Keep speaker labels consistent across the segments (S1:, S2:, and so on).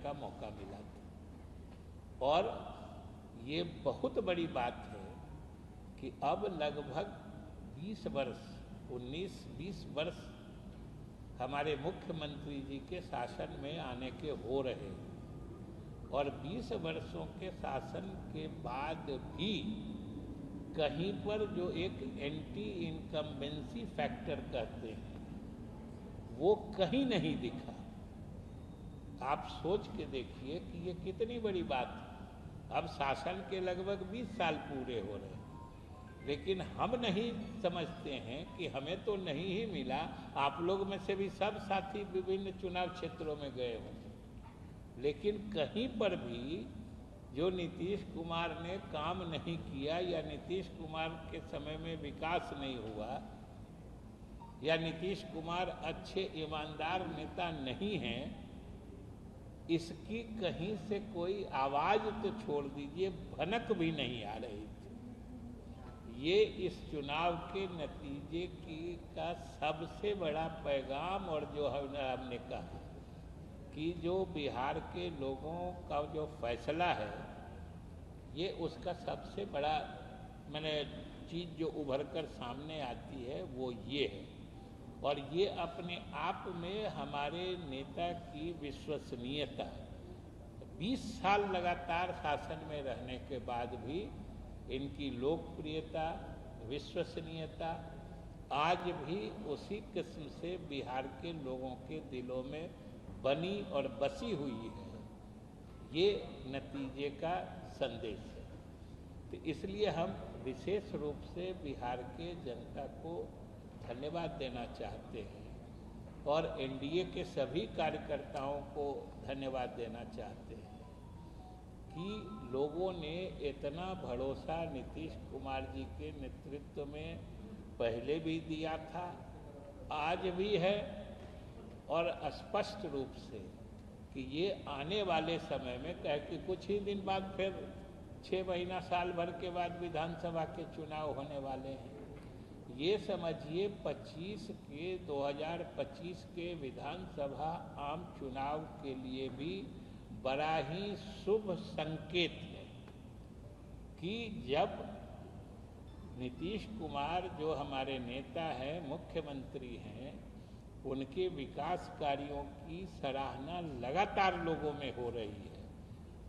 S1: का मौका मिला था। और ये बहुत बड़ी बात है कि अब लगभग 20 वर्ष 19-20 वर्ष हमारे मुख्यमंत्री जी के शासन में आने के हो रहे, और 20 वर्षों के शासन के बाद भी कहीं पर जो एक एंटी इनकम्बेंसी फैक्टर कहते हैं वो कहीं नहीं दिखा। आप सोच के देखिए कि ये कितनी बड़ी बात है। अब शासन के लगभग 20 साल पूरे हो रहे हैं, लेकिन हम नहीं समझते हैं कि हमें तो नहीं ही मिला, आप लोग में से भी सब साथी विभिन्न चुनाव क्षेत्रों में गए होंगे, लेकिन कहीं पर भी जो नीतीश कुमार ने काम नहीं किया या नीतीश कुमार के समय में विकास नहीं हुआ या नीतीश कुमार अच्छे ईमानदार नेता नहीं हैं, इसकी कहीं से कोई आवाज तो छोड़ दीजिए, भनक भी नहीं आ रही थी। ये इस चुनाव के नतीजे का सबसे बड़ा पैगाम, और जो हमने कहा कि जो बिहार के लोगों का जो फैसला है ये उसका सबसे बड़ा चीज़ जो उभर कर सामने आती है वो ये है। और ये अपने आप में हमारे नेता की विश्वसनीयता, 20 साल लगातार शासन में रहने के बाद भी इनकी लोकप्रियता, विश्वसनीयता आज भी उसी किस्म से बिहार के लोगों के दिलों में बनी और बसी हुई है। ये नतीजे का संदेश है। तो इसलिए हम विशेष रूप से बिहार के जनता को धन्यवाद देना चाहते हैं और एनडीए के सभी कार्यकर्ताओं को धन्यवाद देना चाहते हैं कि लोगों ने इतना भरोसा नीतीश कुमार जी के नेतृत्व में पहले भी दिया था, आज भी है, और स्पष्ट रूप से कि ये आने वाले समय में कह कि कुछ ही दिन बाद फिर 6 महीना साल भर के बाद विधानसभा के चुनाव होने वाले हैं। ये समझिए 2025 के विधानसभा आम चुनाव के लिए भी बड़ा ही शुभ संकेत है कि जब नीतीश कुमार जो हमारे नेता हैं, मुख्यमंत्री हैं, उनके विकास कार्यों की सराहना लगातार लोगों में हो रही है,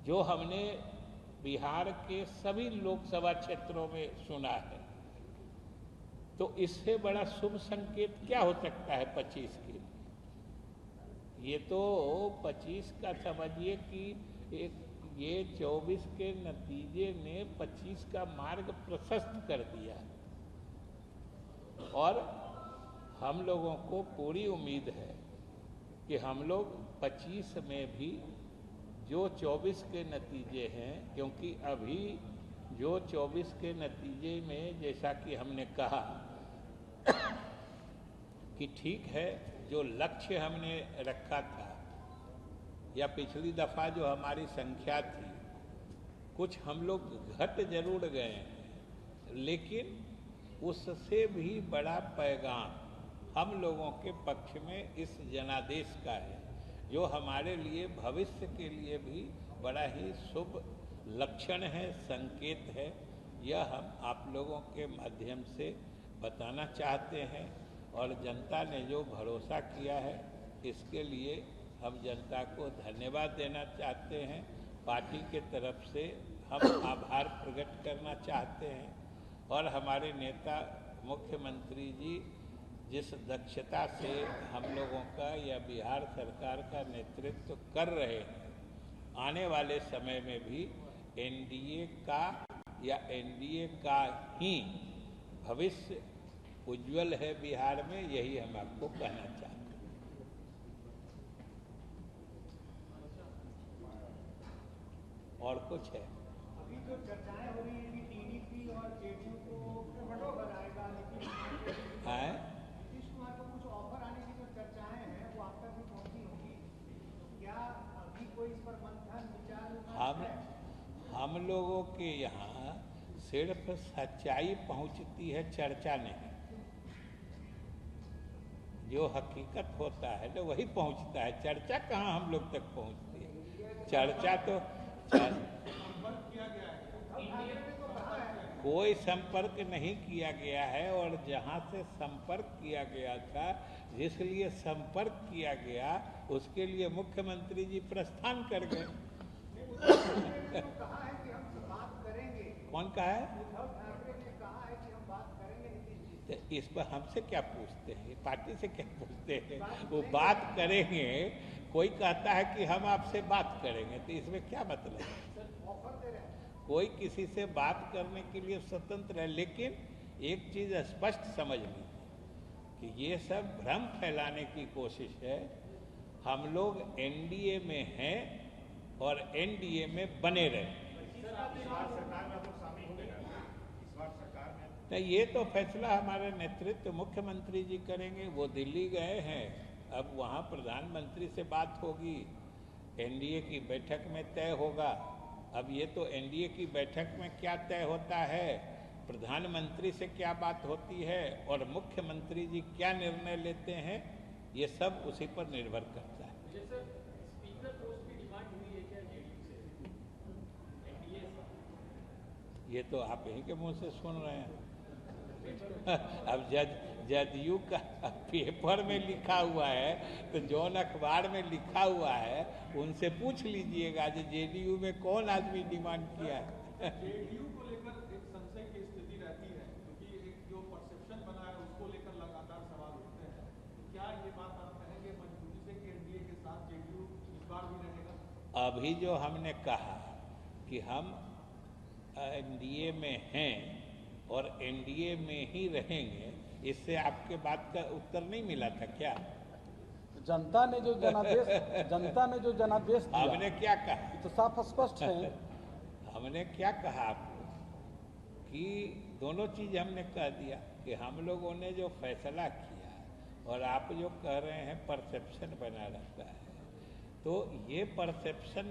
S1: जो हमने बिहार के सभी लोकसभा क्षेत्रों में सुना है। तो इससे बड़ा शुभ संकेत क्या हो सकता है 25 के लिए? ये तो 25 का समझिए कि ये 24 के नतीजे ने 25 का मार्ग प्रशस्त कर दिया, और हम लोगों को पूरी उम्मीद है कि हम लोग 25 में भी जो 24 के नतीजे हैं, क्योंकि अभी जो 24 के नतीजे में जैसा कि हमने कहा कि ठीक है, जो लक्ष्य हमने रखा था या पिछली दफ़ा जो हमारी संख्या थी, कुछ हम लोग घट जरूर गए हैं, लेकिन उससे भी बड़ा पैगाम हम लोगों के पक्ष में इस जनादेश का है, जो हमारे लिए भविष्य के लिए भी बड़ा ही शुभ लक्षण है, संकेत है। यह हम आप लोगों के माध्यम से बताना चाहते हैं, और जनता ने जो भरोसा किया है इसके लिए हम जनता को धन्यवाद देना चाहते हैं। पार्टी के तरफ से हम आभार प्रकट करना चाहते हैं, और हमारे नेता मुख्यमंत्री जी जिस दक्षता से हम लोगों का या बिहार सरकार का नेतृत्व कर रहे हैं, आने वाले समय में भी एनडीए का या एनडीए का ही भविष्य उज्जवल है बिहार में, यही हम आपको कहना चाहते हैं। और कुछ है?
S2: अभी तो चर्चाएं हो रही है कि टीडीपी और जेडीयू को ऑफर आएगा, लेकिन नीतीश कुमार को कुछ ऑफर आने की जो चर्चाएं हैं वो आप तक भी पहुंची होगी, क्या अभी कोई इस पर मंथन विचार?
S1: हम लोगों के यहाँ सिर्फ सच्चाई पहुंचती है, चर्चा नहीं। जो हकीकत होता है तो वही पहुंचता है, चर्चा कहाँ हम लोग तक पहुंचती है। चर्चा तो कोई संपर्क नहीं किया गया है, और जहां से संपर्क किया गया था, जिस लिए संपर्क किया गया, उसके लिए मुख्यमंत्री जी प्रस्थान कर गए।
S2: कहा है कि हम बात करेंगे।
S1: कौन कहा है?
S2: उद्धव ठाकरे ने कहा है कि हम बात करेंगे नीतीश जी।
S1: तो इस पर हमसे क्या पूछते हैं, पार्टी से क्या पूछते हैं? वो बात करेंगे, कोई कहता है कि हम आपसे बात करेंगे, तो इसमें क्या मतलब है?
S2: ऑफर दे रहे हैं।
S1: कोई किसी से बात करने के लिए स्वतंत्र है, लेकिन एक चीज स्पष्ट समझ लीजिए कि ये सब भ्रम फैलाने की कोशिश है। हम लोग एनडीए में हैं और एनडीए में बने रहे। नहीं, ये तो फैसला हमारे नेतृत्व मुख्यमंत्री जी करेंगे। वो दिल्ली गए हैं, अब वहाँ प्रधानमंत्री से बात होगी, एनडीए की बैठक में तय होगा। अब ये तो एनडीए की बैठक में क्या तय होता है, प्रधानमंत्री से क्या बात होती है और मुख्यमंत्री जी क्या निर्णय लेते हैं, ये सब उसी पर निर्भर करता है।
S2: स्पीकर पोस्ट की डिमांड हुई है क्या जेडीयू से? एनडीए से?
S1: ये तो आप यहीं के मुंह से सुन रहे हैं। अब जदयू का पेपर में लिखा हुआ है, तो जौन अखबार में लिखा हुआ है उनसे पूछ लीजिएगा जो जेडीयू में कौन आदमी डिमांड किया है।
S3: जेडीयू को लेकर एक संशय की स्थिति रहती है, क्योंकि एक जो परसेप्शन बना है उसको लेकर लगातार सवाल उठते हैं। तो क्या ये बात आप कहेंगे मजबूती से कि एनडीए के साथ जेडीयू इस बार भी रहेगा?
S1: अभी जो हमने कहा कि हम एनडीए में हैं और एनडीए में ही रहेंगे, इससे आपके बात का उत्तर नहीं मिला था क्या?
S4: जनता ने जो जनादेश दिया,
S1: हमने क्या कहा?
S4: तो साफ स्पष्ट है।
S1: हमने क्या कहा आपको कि दोनों चीज हमने कह दिया कि हम लोगों ने जो फैसला किया, और आप जो कह रहे हैं परसेप्शन बना रहता है, तो ये परसेप्शन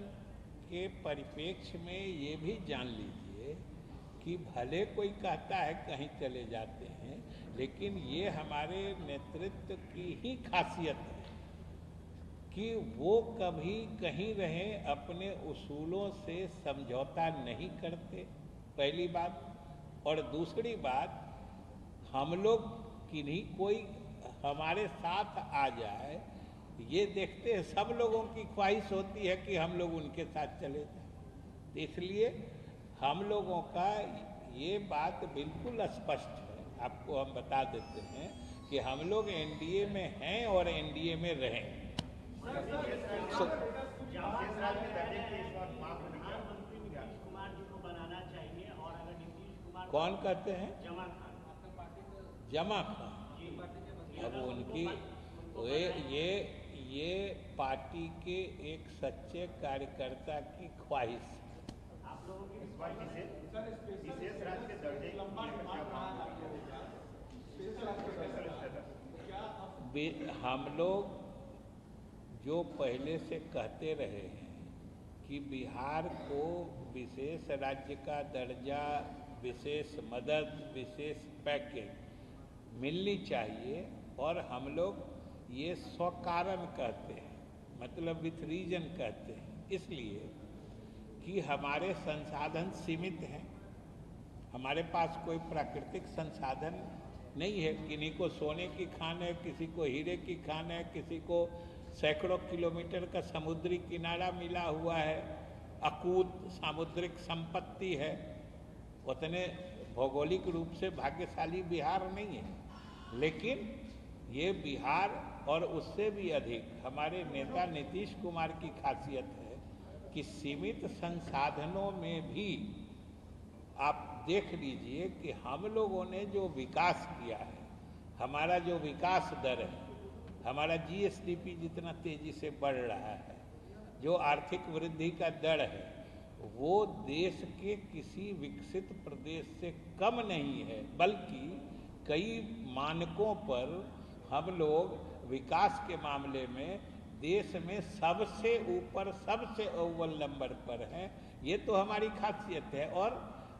S1: के परिप्रेक्ष्य में ये भी जान लीजिए कि भले कोई कहता है कहीं चले जाते हैं, लेकिन ये हमारे नेतृत्व की ही खासियत है कि वो कभी कहीं रहे अपने उसूलों से समझौता नहीं करते, पहली बात। और दूसरी बात, हम लोग किन्हीं कोई हमारे साथ आ जाए, ये देखते हैं, सब लोगों की ख्वाहिश होती है कि हम लोग उनके साथ चले जाए। इसलिए हम लोगों का ये बात बिल्कुल स्पष्ट है, आपको हम बता देते हैं कि हम लोग एनडीए में हैं और एनडीए में रहें। कौन कहते हैं? जमा खान। अब उनकी ये पार्टी के एक सच्चे कार्यकर्ता की ख्वाहिश। हम लोग जो पहले से कहते रहे हैं कि बिहार को विशेष राज्य का दर्जा, विशेष मदद, विशेष पैकेज मिलनी चाहिए, और हम लोग ये स्वकारण कहते हैं, मतलब विथ रीजन कहते हैं, इसलिए कि हमारे संसाधन सीमित हैं। हमारे पास कोई प्राकृतिक संसाधन नहीं है, किन्हीं को सोने की खान है, किसी को हीरे की खान है, किसी को सैकड़ों किलोमीटर का समुद्री किनारा मिला हुआ है, अकूत सामुद्रिक संपत्ति है। उतने भौगोलिक रूप से भाग्यशाली बिहार नहीं है, लेकिन ये बिहार और उससे भी अधिक हमारे नेता नीतीश कुमार की खासियत है कि सीमित संसाधनों में भी आप देख लीजिए कि हम लोगों ने जो विकास किया है, हमारा जो विकास दर है, हमारा जीएसडीपी जितना तेजी से बढ़ रहा है, जो आर्थिक वृद्धि का दर है, वो देश के किसी विकसित प्रदेश से कम नहीं है, बल्कि कई मानकों पर हम लोग विकास के मामले में देश में सबसे ऊपर, सबसे अव्वल नंबर पर हैं। ये तो हमारी खासियत है और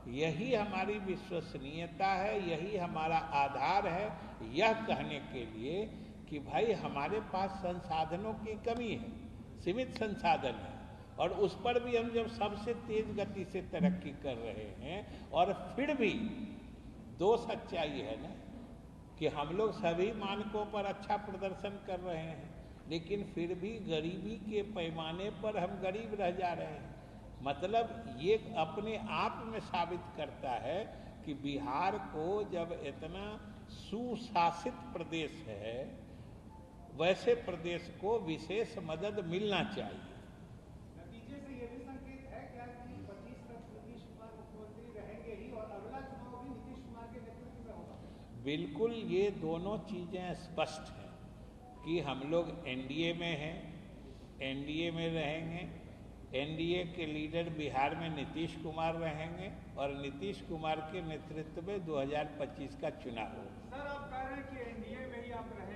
S1: यही हमारी विश्वसनीयता है, यही हमारा आधार है यह कहने के लिए कि भाई हमारे पास संसाधनों की कमी है, सीमित संसाधन है, और उस पर भी हम जब सबसे तेज गति से तरक्की कर रहे हैं, और फिर भी दो सच्चाई है ना कि हम लोग सभी मानकों पर अच्छा प्रदर्शन कर रहे हैं, लेकिन फिर भी गरीबी के पैमाने पर हम गरीब रह जा रहे हैं। मतलब ये अपने आप में साबित करता है कि बिहार को जब इतना सुशासित प्रदेश है, वैसे प्रदेश को विशेष मदद मिलना चाहिए।
S2: नतीजे से ये भी संकेत है क्या कि 25 तक नीतीश कुमार मुख्यमंत्री रहेंगे ही और अगला चुनाव भी नीतीश कुमार के नेतृत्व में होगा?
S1: बिल्कुल, ये दोनों चीज़ें स्पष्ट हैं कि हम लोग एनडीए में हैं, एनडीए में रहेंगे, एनडीए के लीडर बिहार में नीतीश कुमार रहेंगे और नीतीश कुमार के नेतृत्व में 2025 का चुनाव होगा।
S3: सर, आप कह रहे हैं कि एनडीए में ही आप रहेंगे।